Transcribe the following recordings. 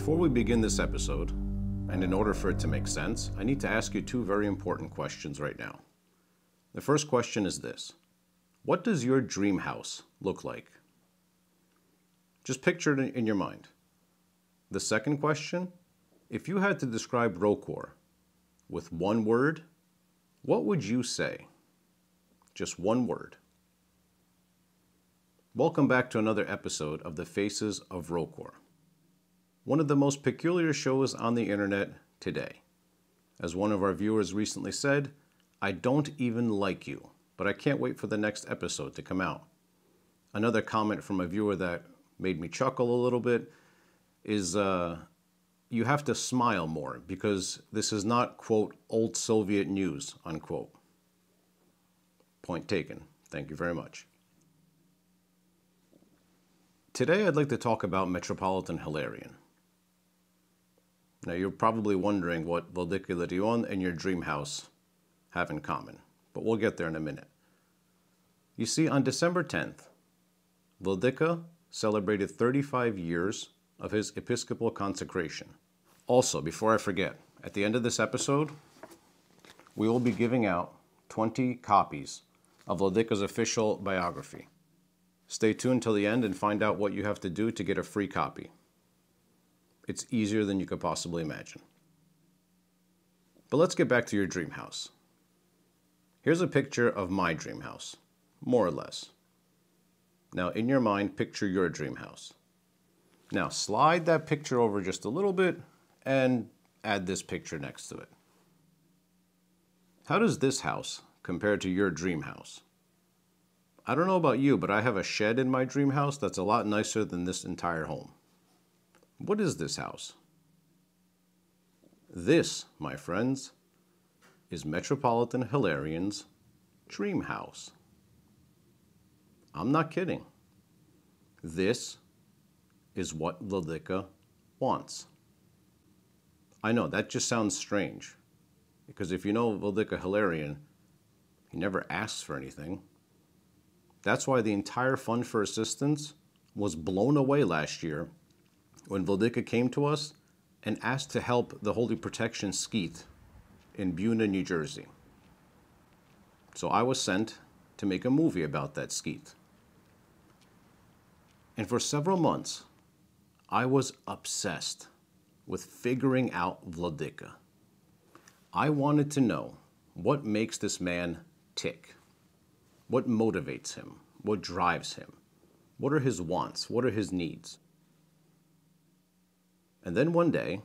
Before we begin this episode, and in order for it to make sense, I need to ask you two very important questions right now. The first question is this: what does your dream house look like? Just picture it in your mind. The second question: if you had to describe ROCOR with one word, what would you say? Just one word. Welcome back to another episode of The Faces of ROCOR, one of the most peculiar shows on the internet today. As one of our viewers recently said, I don't even like you, but I can't wait for the next episode to come out. Another comment from a viewer that made me chuckle a little bit is, you have to smile more because this is not, quote, old Soviet news, unquote. Point taken. Thank you very much. Today I'd like to talk about Metropolitan Hilarion. Now you're probably wondering what Vladika Hilarion and your dream house have in common, but we'll get there in a minute. You see, on December 10th, Vladika celebrated 35 years of his episcopal consecration. Also, before I forget, at the end of this episode, we will be giving out 20 copies of Vladika's official biography. Stay tuned till the end and find out what you have to do to get a free copy. It's easier than you could possibly imagine. But let's get back to your dream house. Here's a picture of my dream house, more or less. Now, in your mind, picture your dream house. Now, slide that picture over just a little bit and add this picture next to it. How does this house compare to your dream house? I don't know about you, but I have a shed in my dream house that's a lot nicer than this entire home. What is this house? This, my friends, is Metropolitan Hilarion's dream house. I'm not kidding. This is what Vladika wants. I know, that just sounds strange, because if you know Vladika Hilarion, he never asks for anything. That's why the entire fund for assistance was blown away last year when Vladika came to us and asked to help the Holy Protection Skeet in Buna, New Jersey. So I was sent to make a movie about that skeet. And for several months, I was obsessed with figuring out Vladika. I wanted to know what makes this man tick. What motivates him? What drives him? What are his wants? What are his needs? And then one day,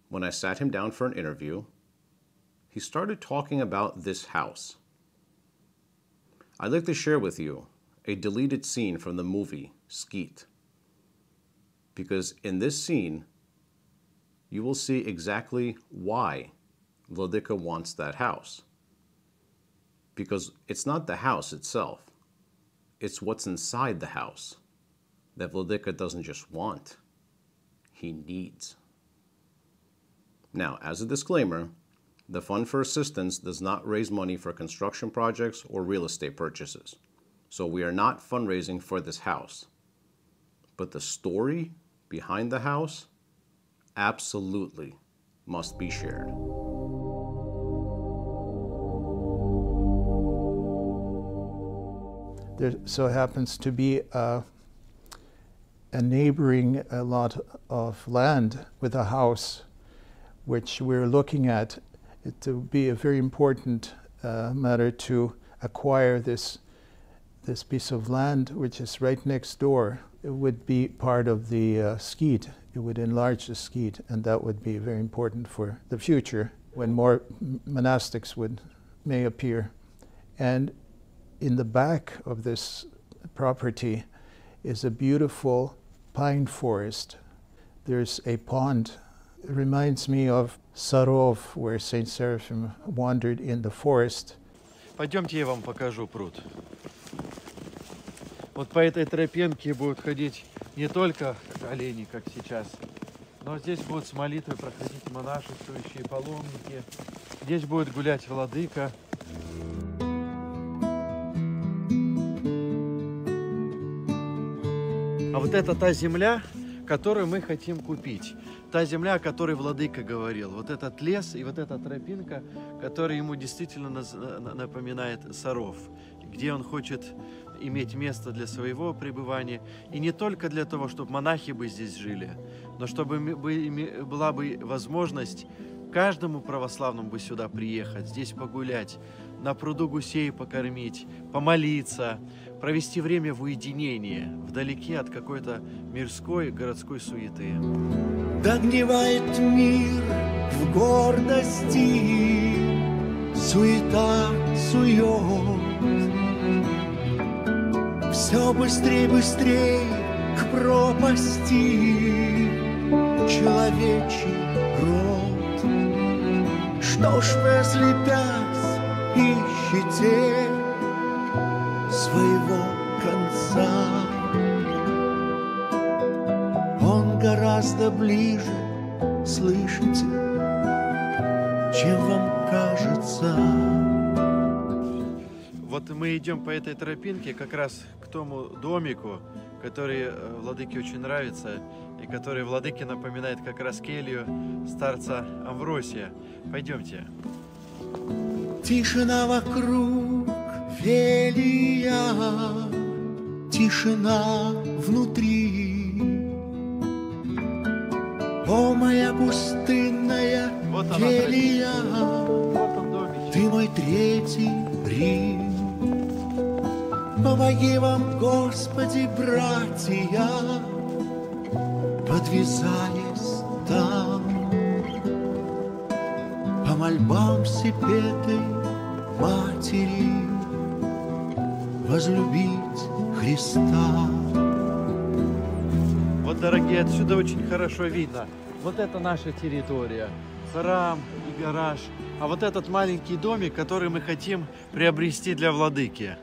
when I sat him down for an interview, he started talking about this house. I'd like to share with you a deleted scene from the movie Skeet, because in this scene, you will see exactly why Vladika wants that house. Because it's not the house itself, it's what's inside the house that Vladika doesn't just want, he needs. Now, as a disclaimer, the Fund for Assistance does not raise money for construction projects or real estate purchases, so we are not fundraising for this house. But the story behind the house absolutely must be shared. There so happens to be a neighboring lot of land with a house, which we're looking at. It would be a very important matter to acquire this piece of land, which is right next door. It would be part of the skeet. It would enlarge the skeet, and that would be very important for the future when more monastics may appear. And in the back of this property is a beautiful pine forest. There's a pond. It reminds me of Sarov, where Saint Seraphim wandered in the forest. Пойдемте, я вам покажу пруд. Вот по этой тропинке будут ходить не только олени, как сейчас, но здесь будут с молитвой проходить монашествующие паломники. Здесь будет гулять владыка. А вот это та земля, которую мы хотим купить. Та земля, о которой Владыка говорил. Вот этот лес и вот эта тропинка, которая ему действительно напоминает Саров, где он хочет иметь место для своего пребывания. И не только для того, чтобы монахи бы здесь жили, но чтобы была бы возможность каждому православному бы сюда приехать, здесь погулять, на пруду гусей покормить, помолиться, провести время в уединении, вдалеке от какой-то мирской городской суеты. Догнивает мир в гордости, суета, сует. Все быстрей, быстрей к пропасти человечий род. Что ж вы, ослепясь, ищете своего конца? Он гораздо ближе, слышите, чем вам кажется. Вот мы идем по этой тропинке как раз к тому домику, который Владыке очень нравится, и который Владыке напоминает как раз келью старца Амвросия. Пойдемте. Тишина вокруг, велия, тишина внутри. О, моя пустынная Вот она, келья, вот он домик. ты мой третий Рим. Помоги вам, Господи, братья, подвязаясь там, по мольбам Всепетой Матери возлюбить Христа. Вот, дорогие, отсюда очень хорошо видно. Вот это наша территория, храм и гараж. А вот этот маленький домик, который мы хотим приобрести для Владыки.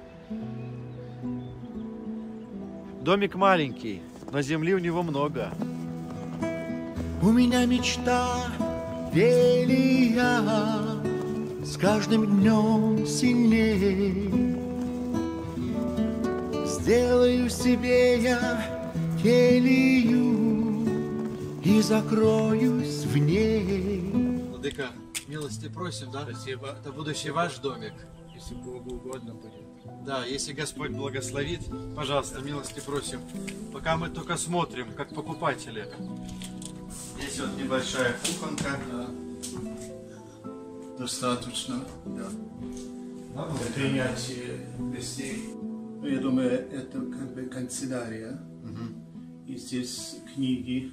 Домик маленький, но земли у него много. У меня мечта велия, с каждым днем сильней. Сделаю себе я келью и закроюсь в ней. Владыка, милости просим, да? Спасибо. Это будущий ваш домик. Если Богу угодно будет. Да, если Господь благословит, пожалуйста, милости просим. Пока мы только смотрим, как покупатели. Здесь вот небольшая кухонка. Да. Достаточно, да. Для принятия гостей. Ну, я думаю, это как бы канцелярия. И здесь книги,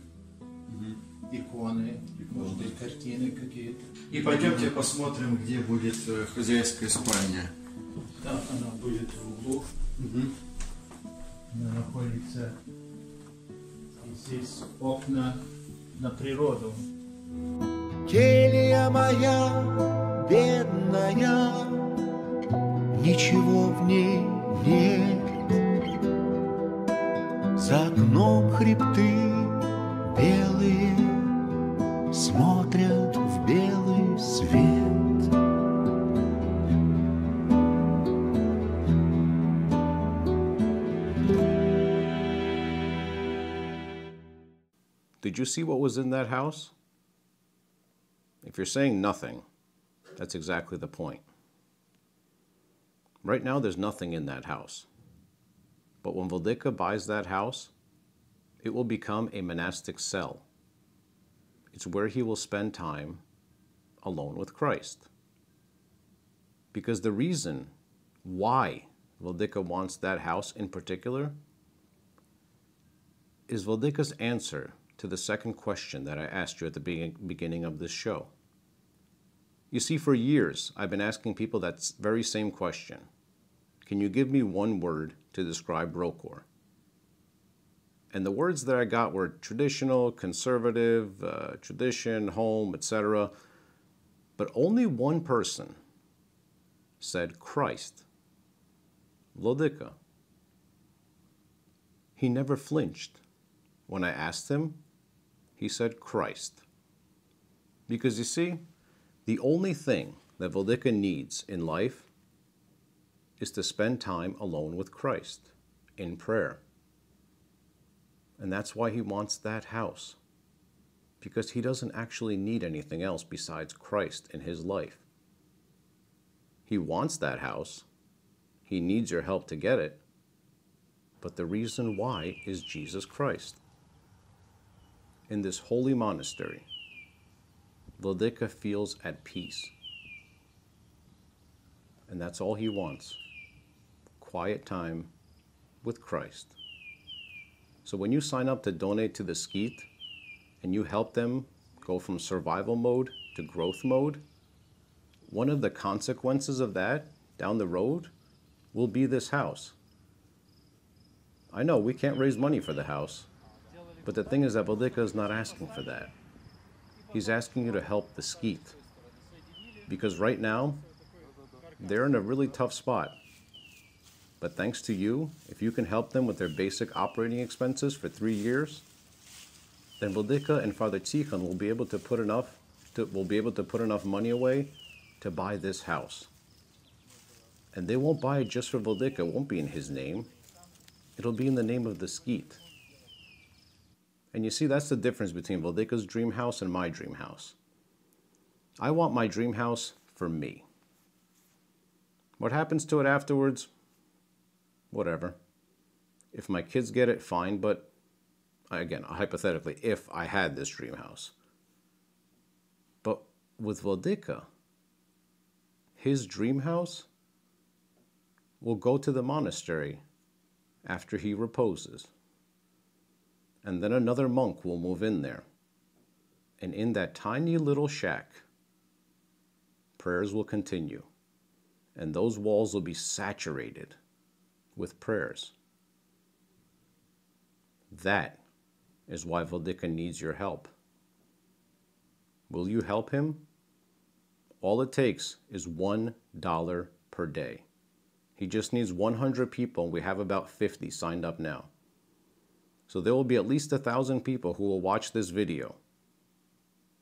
иконы, может быть, картины какие-то. И пойдемте посмотрим, где будет хозяйская спальня. Да, она будет в углу. Она находится. И здесь окна на природу. Келья моя бедная, ничего в ней нет. За окном хребты белые смотрят в белый свет. Did you see what was in that house? If you're saying nothing, that's exactly the point. Right now, there's nothing in that house. But when Vladika buys that house, it will become a monastic cell. It's where he will spend time alone with Christ. Because the reason why Vladika wants that house in particular is Vladika's answer to the second question that I asked you at the beginning of this show. You see, for years, I've been asking people that very same question. Can you give me one word to describe ROCOR? And the words that I got were traditional, conservative, tradition, home, etc. But only one person said Christ, Vladika. He never flinched. When I asked him, he said Christ. Because you see, the only thing that Vladika needs in life is to spend time alone with Christ in prayer. And that's why he wants that house. Because he doesn't actually need anything else besides Christ in his life. He wants that house. He needs your help to get it. But the reason why is Jesus Christ. In this holy monastery, Vladika feels at peace. And that's all he wants. Quiet time with Christ. So when you sign up to donate to the Skeet and you help them go from survival mode to growth mode, one of the consequences of that down the road will be this house. I know we can't raise money for the house, but the thing is that Vladika is not asking for that. He's asking you to help the Skeet. Because right now, they're in a really tough spot. But thanks to you, if you can help them with their basic operating expenses for 3 years, then Vladika and Father Tikhon will be able to put enough money away to buy this house. And they won't buy it just for Vladika. It won't be in his name. It'll be in the name of the Skeet. And you see, that's the difference between Vladika's dream house and my dream house. I want my dream house for me. What happens to it afterwards? Whatever. If my kids get it, fine, but again, hypothetically, if I had this dream house. But with Vladika, his dream house will go to the monastery after he reposes. And then another monk will move in there. And in that tiny little shack, prayers will continue. And those walls will be saturated with prayers. That is why Vladika needs your help. Will you help him? All it takes is $1 per day. He just needs 100 people, and we have about 50 signed up now. So there will be at least 1,000 people who will watch this video.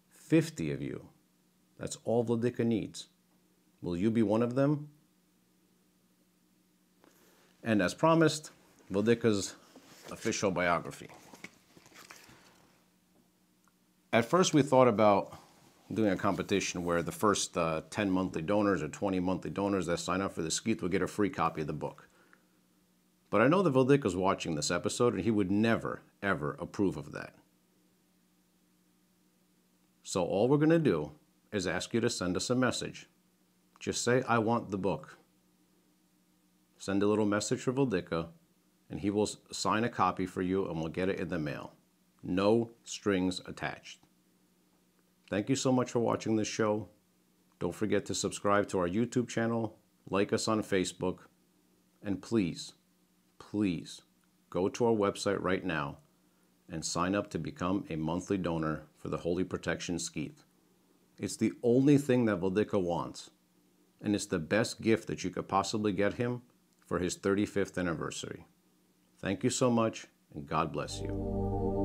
50 of you. That's all Vladika needs. Will you be one of them? And as promised, Vladika's official biography. At first we thought about doing a competition where the first 10 monthly donors or 20 monthly donors that sign up for the Skeet will get a free copy of the book. But I know that Vladika's watching this episode and he would never, ever approve of that. So all we're going to do is ask you to send us a message. Just say, I want the book. Send a little message for Vladika, and he will sign a copy for you and we'll get it in the mail. No strings attached. Thank you so much for watching this show. Don't forget to subscribe to our YouTube channel, like us on Facebook, and please, please go to our website right now and sign up to become a monthly donor for the Holy Protection Skeet. It's the only thing that Vladika wants, and it's the best gift that you could possibly get him for his 35th anniversary. Thank you so much, and God bless you.